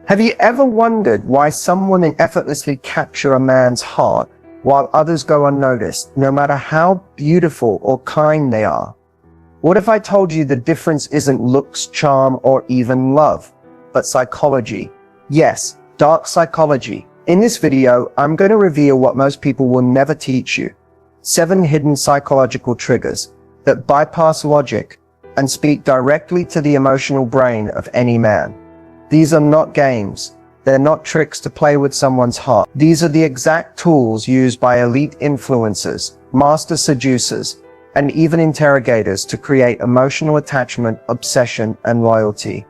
Have you ever wondered why some women effortlessly capture a man's heart while others go unnoticed, no matter how beautiful or kind they are? What if I told you the difference isn't looks, charm, or even love, but psychology? Yes, dark psychology. In this video, I'm going to reveal what most people will never teach you. 7 hidden psychological triggers that bypass logic and speak directly to the emotional brain of any man. These are not games. They're not tricks to play with someone's heart. These are the exact tools used by elite influencers, master seducers, and even interrogators to create emotional attachment, obsession, and loyalty.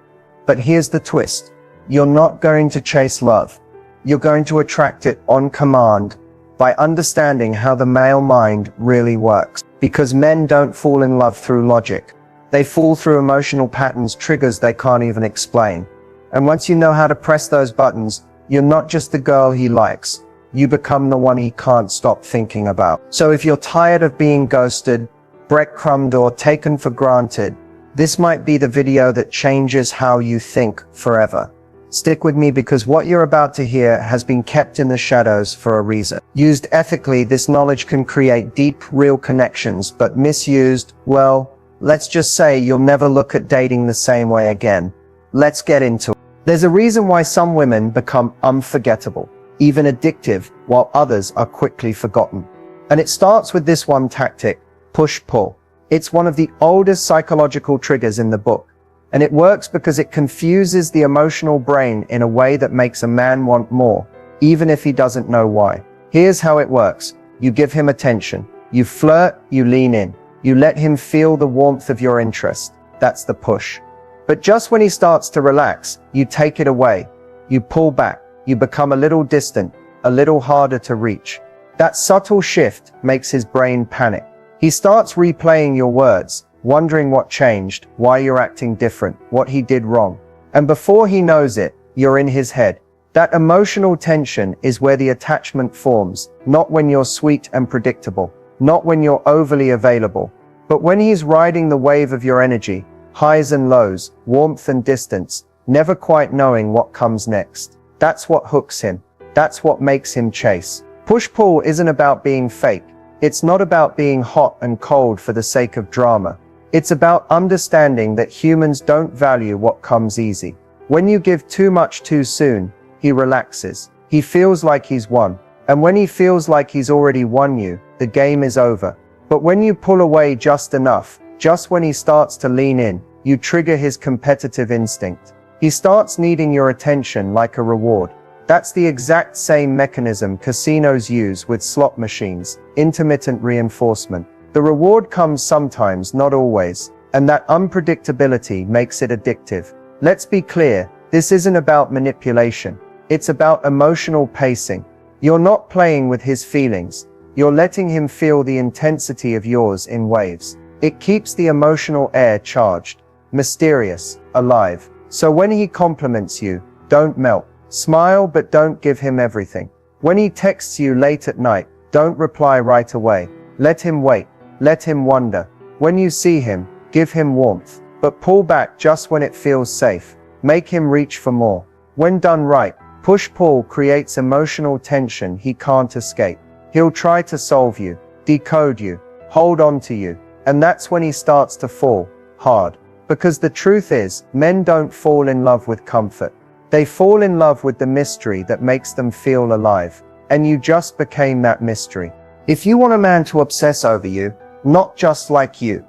But here's the twist. You're not going to chase love. You're going to attract it on command by understanding how the male mind really works. Because men don't fall in love through logic. They fall through emotional patterns, triggers they can't even explain. And once you know how to press those buttons, you're not just the girl he likes. You become the one he can't stop thinking about. So if you're tired of being ghosted, breadcrumbed, or taken for granted, this might be the video that changes how you think forever. Stick with me, because what you're about to hear has been kept in the shadows for a reason. Used ethically, this knowledge can create deep, real connections, but misused, well, let's just say you'll never look at dating the same way again. Let's get into it. There's a reason why some women become unforgettable, even addictive, while others are quickly forgotten. And it starts with this one tactic: push-pull. It's one of the oldest psychological triggers in the book. And it works because it confuses the emotional brain in a way that makes a man want more, even if he doesn't know why. Here's how it works. You give him attention. You flirt, you lean in. You let him feel the warmth of your interest. That's the push. But just when he starts to relax, you take it away. You pull back. You become a little distant, a little harder to reach. That subtle shift makes his brain panic. He starts replaying your words, wondering what changed, why you're acting different, what he did wrong. And before he knows it, you're in his head. That emotional tension is where the attachment forms, not when you're sweet and predictable, not when you're overly available, but when he's riding the wave of your energy, highs and lows, warmth and distance, never quite knowing what comes next. That's what hooks him. That's what makes him chase. Push-pull isn't about being fake. It's not about being hot and cold for the sake of drama. It's about understanding that humans don't value what comes easy. When you give too much too soon, he relaxes. He feels like he's won. And when he feels like he's already won you, the game is over. But when you pull away just enough, just when he starts to lean in, you trigger his competitive instinct. He starts needing your attention like a reward. That's the exact same mechanism casinos use with slot machines: intermittent reinforcement. The reward comes sometimes, not always, and that unpredictability makes it addictive. Let's be clear, this isn't about manipulation. It's about emotional pacing. You're not playing with his feelings. You're letting him feel the intensity of yours in waves. It keeps the emotional air charged, mysterious, alive. So when he compliments you, don't melt. Smile, but don't give him everything. When he texts you late at night, don't reply right away. Let him wait. Let him wonder. When you see him, give him warmth, but pull back just when it feels safe. Make him reach for more. When done right, push-pull creates emotional tension he can't escape. He'll try to solve you, decode you, hold on to you, and that's when he starts to fall hard. Because the truth is, men don't fall in love with comfort. They fall in love with the mystery that makes them feel alive. And you just became that mystery. If you want a man to obsess over you, not just like you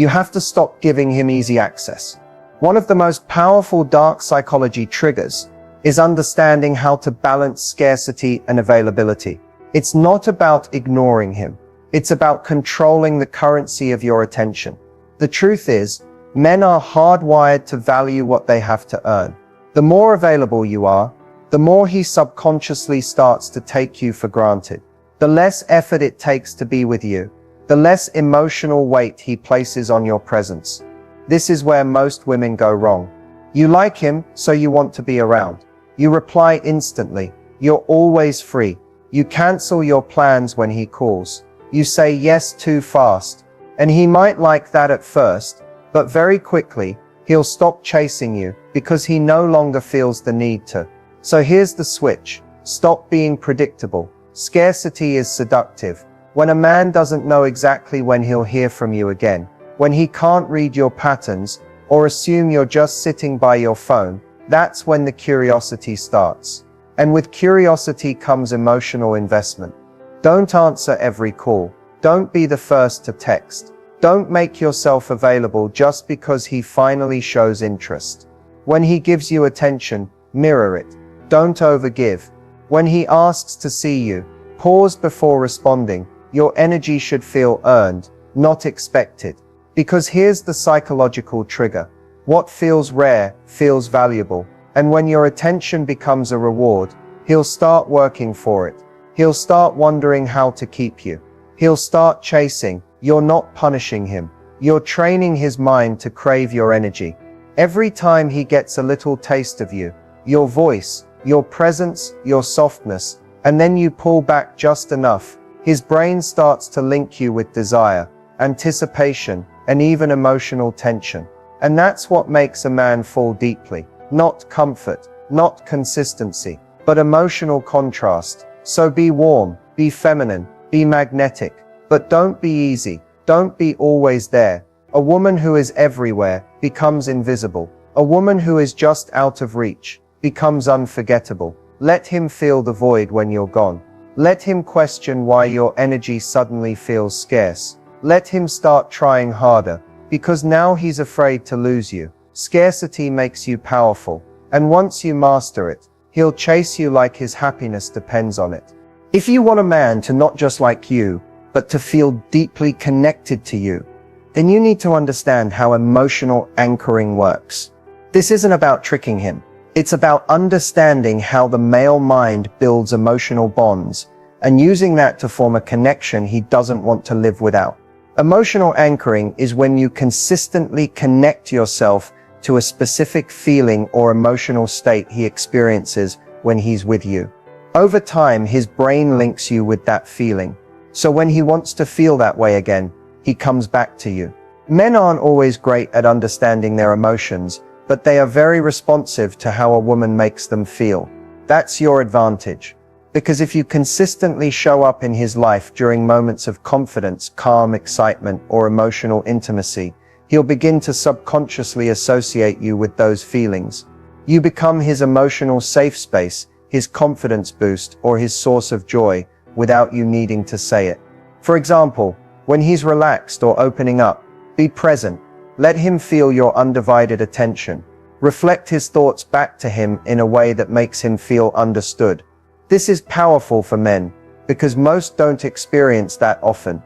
have to stop giving him easy access. One of the most powerful dark psychology triggers is understanding how to balance scarcity and availability. It's not about ignoring him. It's about controlling the currency of your attention. The truth is, men are hardwired to value what they have to earn. The more available you are, the more he subconsciously starts to take you for granted. The less effort it takes to be with you, the less emotional weight he places on your presence. This is where most women go wrong. You like him, so you want to be around. You reply instantly. You're always free. You cancel your plans when he calls. You say yes too fast. And he might like that at first, but very quickly, he'll stop chasing you because he no longer feels the need to. So here's the switch. Stop being predictable. Scarcity is seductive. When a man doesn't know exactly when he'll hear from you again, when he can't read your patterns, or assume you're just sitting by your phone, that's when the curiosity starts. And with curiosity comes emotional investment. Don't answer every call. Don't be the first to text. Don't make yourself available just because he finally shows interest. When he gives you attention, mirror it. Don't overgive. When he asks to see you, pause before responding. Your energy should feel earned, not expected. Because here's the psychological trigger. What feels rare, feels valuable. And when your attention becomes a reward, he'll start working for it. He'll start wondering how to keep you. He'll start chasing. You're not punishing him. You're training his mind to crave your energy. Every time he gets a little taste of you, your voice, your presence, your softness, and then you pull back just enough, his brain starts to link you with desire, anticipation, and even emotional tension. And that's what makes a man fall deeply. Not comfort, not consistency, but emotional contrast. So be warm, be feminine, be magnetic, but don't be easy. Don't be always there. A woman who is everywhere becomes invisible. A woman who is just out of reach becomes unforgettable. Let him feel the void when you're gone. Let him question why your energy suddenly feels scarce. Let him start trying harder, because now he's afraid to lose you. Scarcity makes you powerful, and once you master it, he'll chase you like his happiness depends on it. If you want a man to not just like you, but to feel deeply connected to you, then you need to understand how emotional anchoring works. This isn't about tricking him. It's about understanding how the male mind builds emotional bonds and using that to form a connection he doesn't want to live without. Emotional anchoring is when you consistently connect yourself to a specific feeling or emotional state he experiences when he's with you. Over time, his brain links you with that feeling. So when he wants to feel that way again, he comes back to you. Men aren't always great at understanding their emotions, but they are very responsive to how a woman makes them feel. That's your advantage. Because if you consistently show up in his life during moments of confidence, calm, excitement, or emotional intimacy, he'll begin to subconsciously associate you with those feelings. You become his emotional safe space, his confidence boost, or his source of joy, without you needing to say it. For example, when he's relaxed or opening up, be present. Let him feel your undivided attention. Reflect his thoughts back to him in a way that makes him feel understood. This is powerful for men, because most don't experience that often.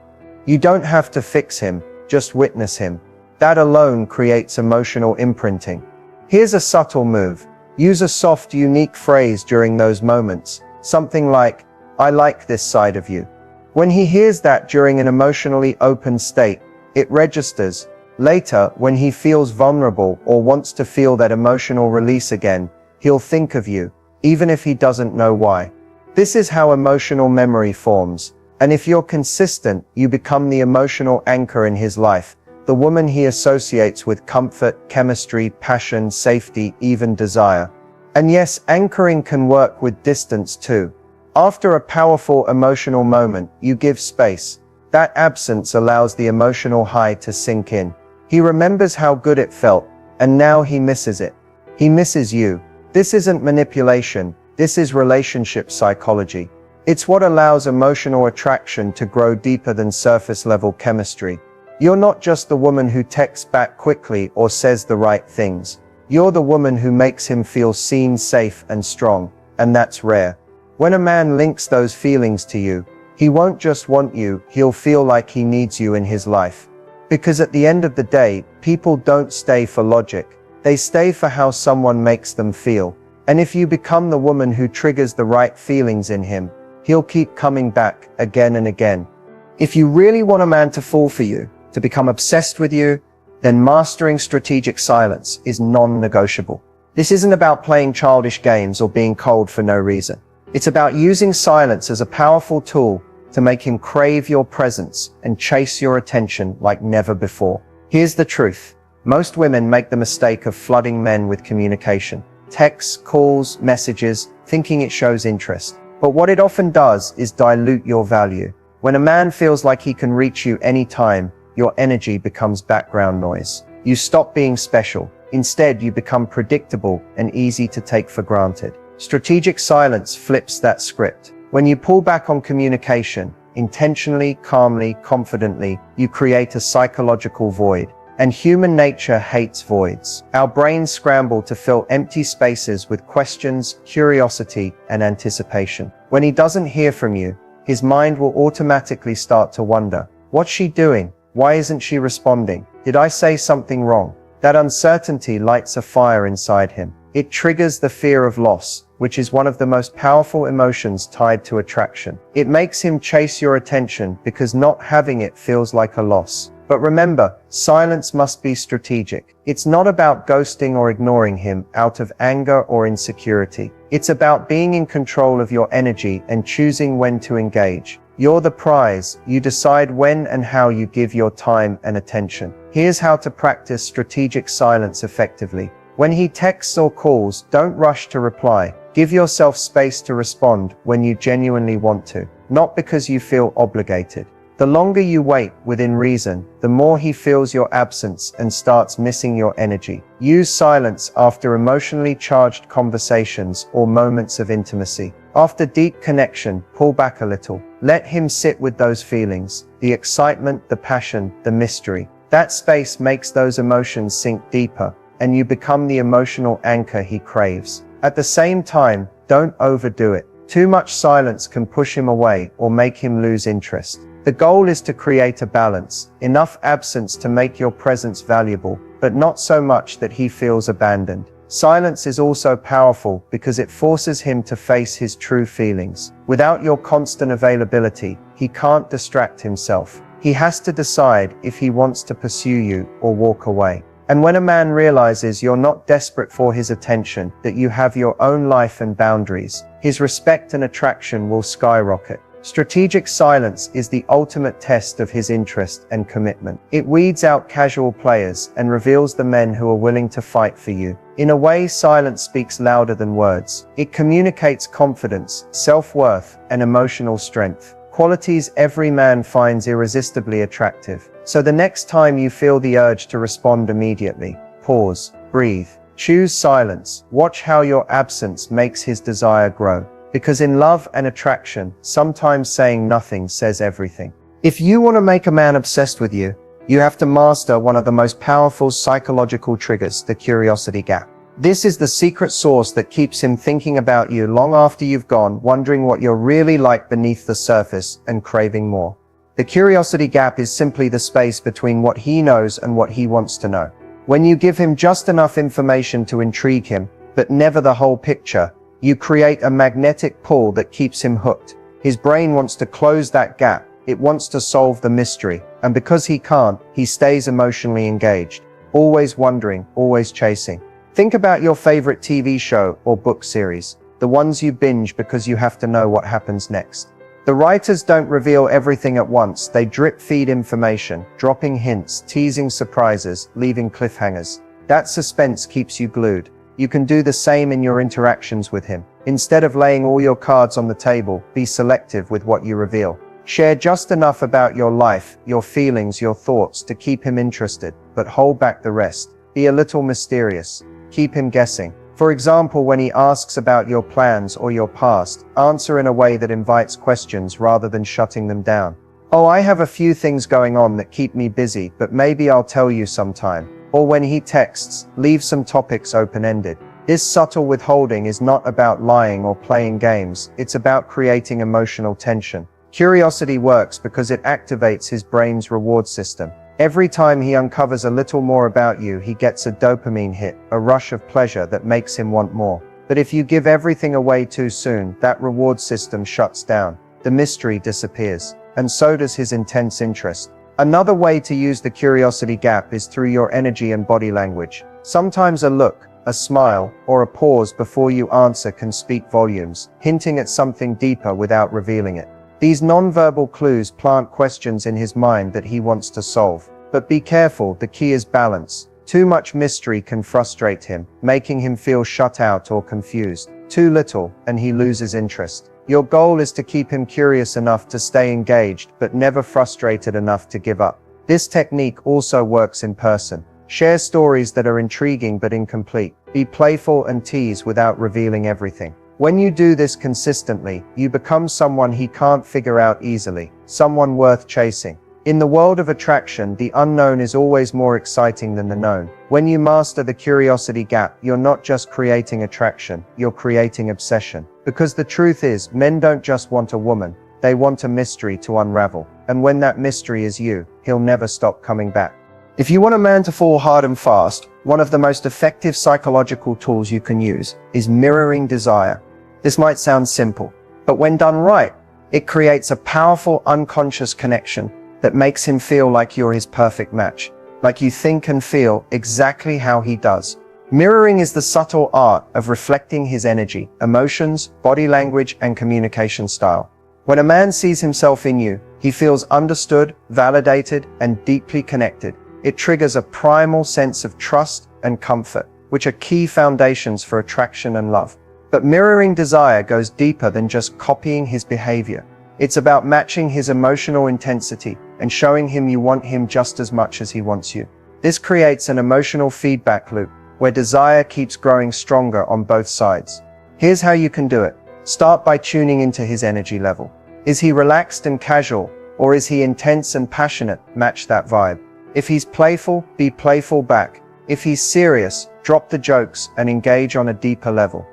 You don't have to fix him, just witness him. That alone creates emotional imprinting. Here's a subtle move. Use a soft, unique phrase during those moments. Something like, "I like this side of you." When he hears that during an emotionally open state, it registers. Later, when he feels vulnerable or wants to feel that emotional release again, he'll think of you, even if he doesn't know why. This is how emotional memory forms. And if you're consistent, you become the emotional anchor in his life, the woman he associates with comfort, chemistry, passion, safety, even desire. And yes, anchoring can work with distance too. After a powerful emotional moment, you give space. That absence allows the emotional high to sink in. He remembers how good it felt, and now he misses it. He misses you. This isn't manipulation, this is relationship psychology. It's what allows emotional attraction to grow deeper than surface-level chemistry. You're not just the woman who texts back quickly or says the right things. You're the woman who makes him feel seen, safe, and strong, and that's rare. When a man links those feelings to you, he won't just want you, he'll feel like he needs you in his life. Because at the end of the day, people don't stay for logic. They stay for how someone makes them feel. And if you become the woman who triggers the right feelings in him, he'll keep coming back again and again. If you really want a man to fall for you, to become obsessed with you, then mastering strategic silence is non-negotiable. This isn't about playing childish games or being cold for no reason. It's about using silence as a powerful tool to make him crave your presence and chase your attention like never before. Here's the truth. Most women make the mistake of flooding men with communication. texts, calls, messages, thinking it shows interest. But what it often does is dilute your value. When a man feels like he can reach you anytime, your energy becomes background noise. You stop being special. Instead, you become predictable and easy to take for granted. Strategic silence flips that script. When you pull back on communication, intentionally, calmly, confidently, you create a psychological void. And human nature hates voids. Our brains scramble to fill empty spaces with questions, curiosity, and anticipation. When he doesn't hear from you, his mind will automatically start to wonder, what's she doing? Why isn't she responding? Did I say something wrong? That uncertainty lights a fire inside him. It triggers the fear of loss, which is one of the most powerful emotions tied to attraction. It makes him chase your attention because not having it feels like a loss. But remember, silence must be strategic. It's not about ghosting or ignoring him out of anger or insecurity. It's about being in control of your energy and choosing when to engage. You're the prize. You decide when and how you give your time and attention. Here's how to practice strategic silence effectively. When he texts or calls, don't rush to reply. Give yourself space to respond when you genuinely want to, not because you feel obligated. The longer you wait within reason, the more he feels your absence and starts missing your energy. Use silence after emotionally charged conversations or moments of intimacy. After deep connection, pull back a little. Let him sit with those feelings, the excitement, the passion, the mystery. That space makes those emotions sink deeper, and you become the emotional anchor he craves. At the same time, don't overdo it. Too much silence can push him away or make him lose interest. The goal is to create a balance, enough absence to make your presence valuable, but not so much that he feels abandoned. Silence is also powerful because it forces him to face his true feelings. Without your constant availability, he can't distract himself. He has to decide if he wants to pursue you or walk away. And when a man realizes you're not desperate for his attention, that you have your own life and boundaries, his respect and attraction will skyrocket. Strategic silence is the ultimate test of his interest and commitment. It weeds out casual players and reveals the men who are willing to fight for you. In a way, silence speaks louder than words. It communicates confidence, self-worth, and emotional strength, qualities every man finds irresistibly attractive. So the next time you feel the urge to respond immediately, pause, breathe, choose silence. Watch how your absence makes his desire grow. Because in love and attraction, sometimes saying nothing says everything. If you want to make a man obsessed with you, you have to master one of the most powerful psychological triggers, the curiosity gap. This is the secret sauce that keeps him thinking about you long after you've gone, wondering what you're really like beneath the surface and craving more. The curiosity gap is simply the space between what he knows and what he wants to know. When you give him just enough information to intrigue him, but never the whole picture, you create a magnetic pull that keeps him hooked. His brain wants to close that gap. It wants to solve the mystery. And because he can't, he stays emotionally engaged, always wondering, always chasing. Think about your favorite TV show or book series, the ones you binge because you have to know what happens next. The writers don't reveal everything at once. They drip feed information, dropping hints, teasing surprises, leaving cliffhangers. That suspense keeps you glued. You can do the same in your interactions with him. Instead of laying all your cards on the table, be selective with what you reveal. Share just enough about your life, your feelings, your thoughts to keep him interested, but hold back the rest. Be a little mysterious. Keep him guessing. For example, when he asks about your plans or your past, answer in a way that invites questions rather than shutting them down. Oh, I have a few things going on that keep me busy, but maybe I'll tell you sometime. Or when he texts, leave some topics open-ended. This subtle withholding is not about lying or playing games. It's about creating emotional tension. Curiosity works because it activates his brain's reward system. Every time he uncovers a little more about you, he gets a dopamine hit, a rush of pleasure that makes him want more. But if you give everything away too soon, that reward system shuts down. The mystery disappears. And so does his intense interest. Another way to use the curiosity gap is through your energy and body language. Sometimes a look, a smile, or a pause before you answer can speak volumes, hinting at something deeper without revealing it. These nonverbal clues plant questions in his mind that he wants to solve. But be careful, the key is balance. Too much mystery can frustrate him, making him feel shut out or confused. Too little, and he loses interest. Your goal is to keep him curious enough to stay engaged, but never frustrated enough to give up. This technique also works in person. Share stories that are intriguing but incomplete. Be playful and tease without revealing everything. When you do this consistently, you become someone he can't figure out easily, someone worth chasing. In the world of attraction, the unknown is always more exciting than the known. When you master the curiosity gap, you're not just creating attraction, you're creating obsession. Because the truth is, men don't just want a woman, they want a mystery to unravel. And when that mystery is you, he'll never stop coming back. If you want a man to fall hard and fast, one of the most effective psychological tools you can use is mirroring desire. This might sound simple, but when done right, it creates a powerful unconscious connection that makes him feel like you're his perfect match, like you think and feel exactly how he does. Mirroring is the subtle art of reflecting his energy, emotions, body language, and communication style. When a man sees himself in you, he feels understood, validated, and deeply connected. It triggers a primal sense of trust and comfort, which are key foundations for attraction and love. But mirroring desire goes deeper than just copying his behavior. It's about matching his emotional intensity and showing him you want him just as much as he wants you. This creates an emotional feedback loop where desire keeps growing stronger on both sides. Here's how you can do it. Start by tuning into his energy level. Is he relaxed and casual, or is he intense and passionate? Match that vibe. If he's playful, be playful back. If he's serious, drop the jokes and engage on a deeper level.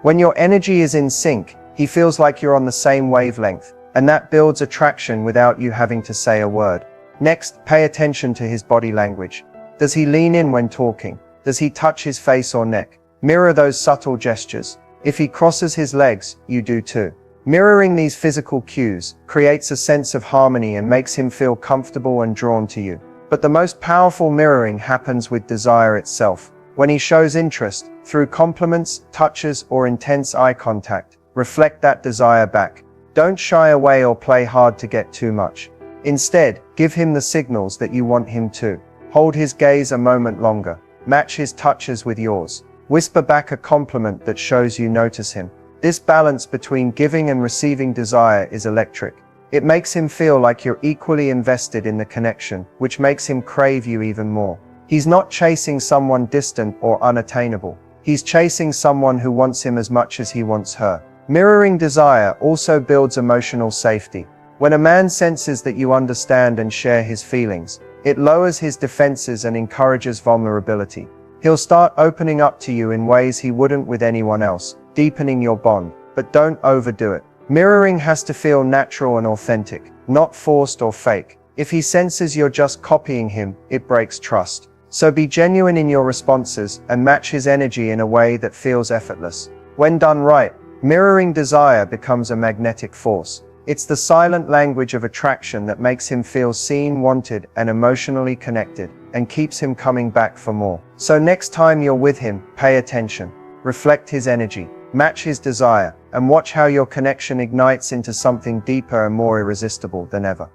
When your energy is in sync, he feels like you're on the same wavelength, and that builds attraction without you having to say a word. Next, pay attention to his body language. Does he lean in when talking? Does he touch his face or neck? Mirror those subtle gestures. If he crosses his legs, you do too. Mirroring these physical cues creates a sense of harmony and makes him feel comfortable and drawn to you. But the most powerful mirroring happens with desire itself. When he shows interest, through compliments, touches, or intense eye contact, reflect that desire back. Don't shy away or play hard to get too much. Instead, give him the signals that you want him to. Hold his gaze a moment longer. Match his touches with yours. Whisper back a compliment that shows you notice him. This balance between giving and receiving desire is electric. It makes him feel like you're equally invested in the connection, which makes him crave you even more. He's not chasing someone distant or unattainable. He's chasing someone who wants him as much as he wants her. Mirroring desire also builds emotional safety. When a man senses that you understand and share his feelings, it lowers his defenses and encourages vulnerability. He'll start opening up to you in ways he wouldn't with anyone else, deepening your bond. But don't overdo it. Mirroring has to feel natural and authentic, not forced or fake. If he senses you're just copying him, it breaks trust. So be genuine in your responses and match his energy in a way that feels effortless. When done right, mirroring desire becomes a magnetic force. It's the silent language of attraction that makes him feel seen, wanted, and emotionally connected, and keeps him coming back for more. So next time you're with him, pay attention. Reflect his energy, match his desire, and watch how your connection ignites into something deeper and more irresistible than ever.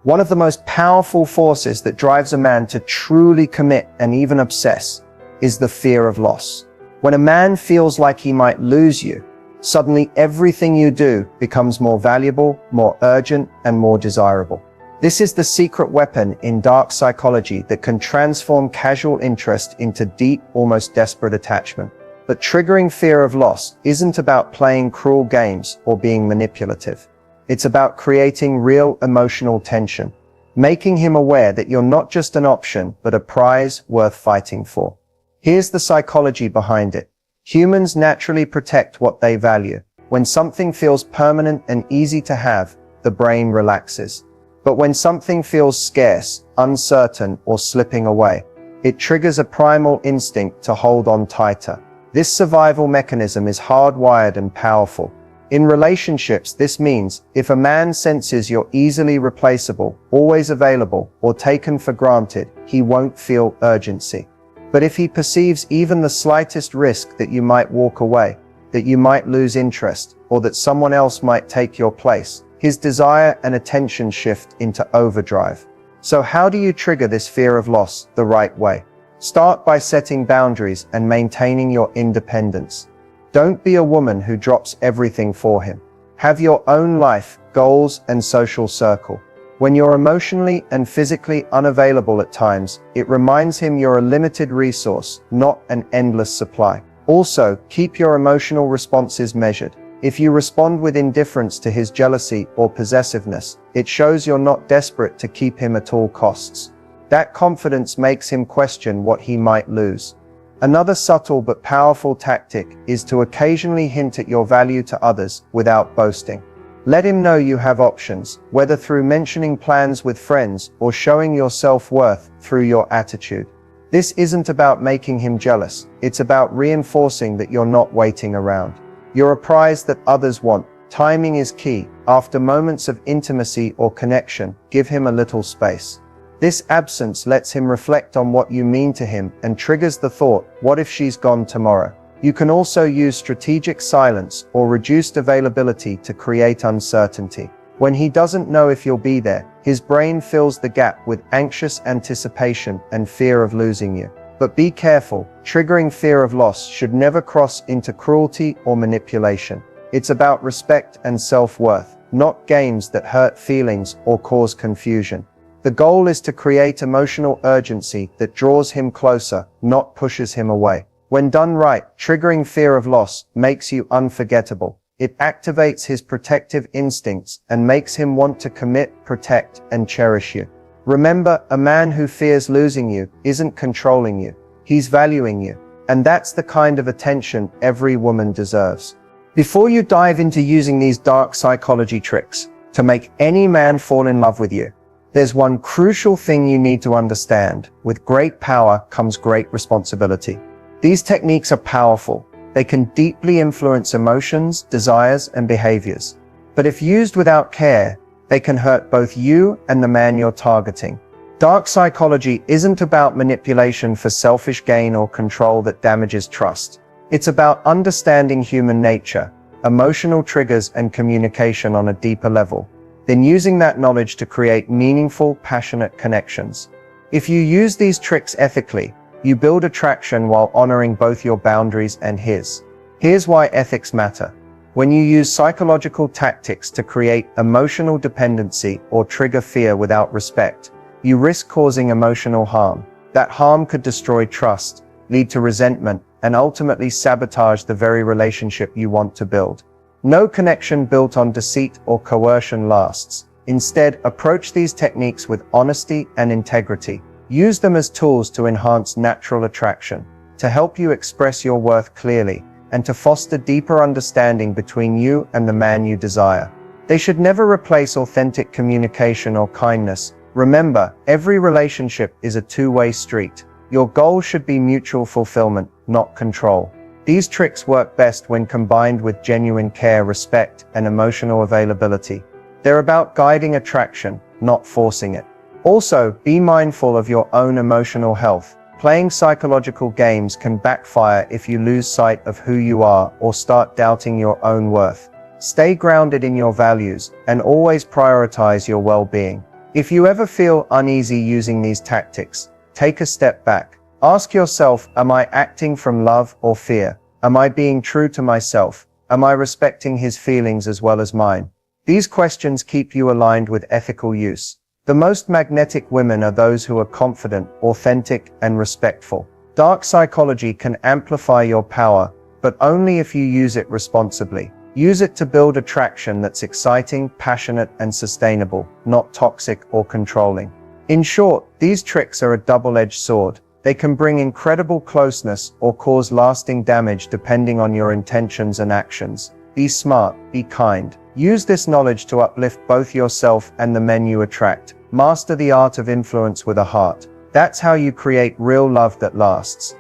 One of the most powerful forces that drives a man to truly commit and even obsess is the fear of loss. When a man feels like he might lose you, suddenly everything you do becomes more valuable, more urgent, and more desirable. This is the secret weapon in dark psychology that can transform casual interest into deep, almost desperate attachment. But triggering fear of loss isn't about playing cruel games or being manipulative. It's about creating real emotional tension, making him aware that you're not just an option, but a prize worth fighting for. Here's the psychology behind it. Humans naturally protect what they value. When something feels permanent and easy to have, the brain relaxes. But when something feels scarce, uncertain, or slipping away, it triggers a primal instinct to hold on tighter. This survival mechanism is hardwired and powerful. In relationships, this means if a man senses you're easily replaceable, always available, or taken for granted, he won't feel urgency. But if he perceives even the slightest risk that you might walk away, that you might lose interest, or that someone else might take your place, his desire and attention shift into overdrive. So how do you trigger this fear of loss the right way? Start by setting boundaries and maintaining your independence. Don't be a woman who drops everything for him. Have your own life, goals, and social circle. When you're emotionally and physically unavailable at times, it reminds him you're a limited resource, not an endless supply. Also, keep your emotional responses measured. If you respond with indifference to his jealousy or possessiveness, it shows you're not desperate to keep him at all costs. That confidence makes him question what he might lose. Another subtle but powerful tactic is to occasionally hint at your value to others without boasting. Let him know you have options, whether through mentioning plans with friends or showing your self-worth through your attitude. This isn't about making him jealous, it's about reinforcing that you're not waiting around. You're a prize that others want. Timing is key. After moments of intimacy or connection, give him a little space. This absence lets him reflect on what you mean to him and triggers the thought, what if she's gone tomorrow? You can also use strategic silence or reduced availability to create uncertainty. When he doesn't know if you'll be there, his brain fills the gap with anxious anticipation and fear of losing you. But be careful, triggering fear of loss should never cross into cruelty or manipulation. It's about respect and self-worth, not games that hurt feelings or cause confusion. The goal is to create emotional urgency that draws him closer, not pushes him away. When done right, triggering fear of loss makes you unforgettable. It activates his protective instincts and makes him want to commit, protect, and cherish you. Remember, a man who fears losing you isn't controlling you. He's valuing you. And that's the kind of attention every woman deserves. Before you dive into using these dark psychology tricks to make any man fall in love with you, there's one crucial thing you need to understand. With great power comes great responsibility. These techniques are powerful. They can deeply influence emotions, desires, and behaviors. But if used without care, they can hurt both you and the man you're targeting. Dark psychology isn't about manipulation for selfish gain or control that damages trust. It's about understanding human nature, emotional triggers, and communication on a deeper level. Then using that knowledge to create meaningful, passionate connections. If you use these tricks ethically, you build attraction while honoring both your boundaries and his. Here's why ethics matter. When you use psychological tactics to create emotional dependency or trigger fear without respect, you risk causing emotional harm. That harm could destroy trust, lead to resentment, and ultimately sabotage the very relationship you want to build. No connection built on deceit or coercion lasts. Instead, approach these techniques with honesty and integrity. Use them as tools to enhance natural attraction, to help you express your worth clearly, and to foster deeper understanding between you and the man you desire. They should never replace authentic communication or kindness. Remember, every relationship is a two-way street. Your goal should be mutual fulfillment, not control. These tricks work best when combined with genuine care, respect, and emotional availability. They're about guiding attraction, not forcing it. Also, be mindful of your own emotional health. Playing psychological games can backfire if you lose sight of who you are or start doubting your own worth. Stay grounded in your values and always prioritize your well-being. If you ever feel uneasy using these tactics, take a step back. Ask yourself, am I acting from love or fear? Am I being true to myself? Am I respecting his feelings as well as mine? These questions keep you aligned with ethical use. The most magnetic women are those who are confident, authentic, and respectful. Dark psychology can amplify your power, but only if you use it responsibly. Use it to build attraction that's exciting, passionate, and sustainable, not toxic or controlling. In short, these tricks are a double-edged sword. They can bring incredible closeness or cause lasting damage depending on your intentions and actions. Be smart, be kind. Use this knowledge to uplift both yourself and the men you attract. Master the art of influence with a heart. That's how you create real love that lasts.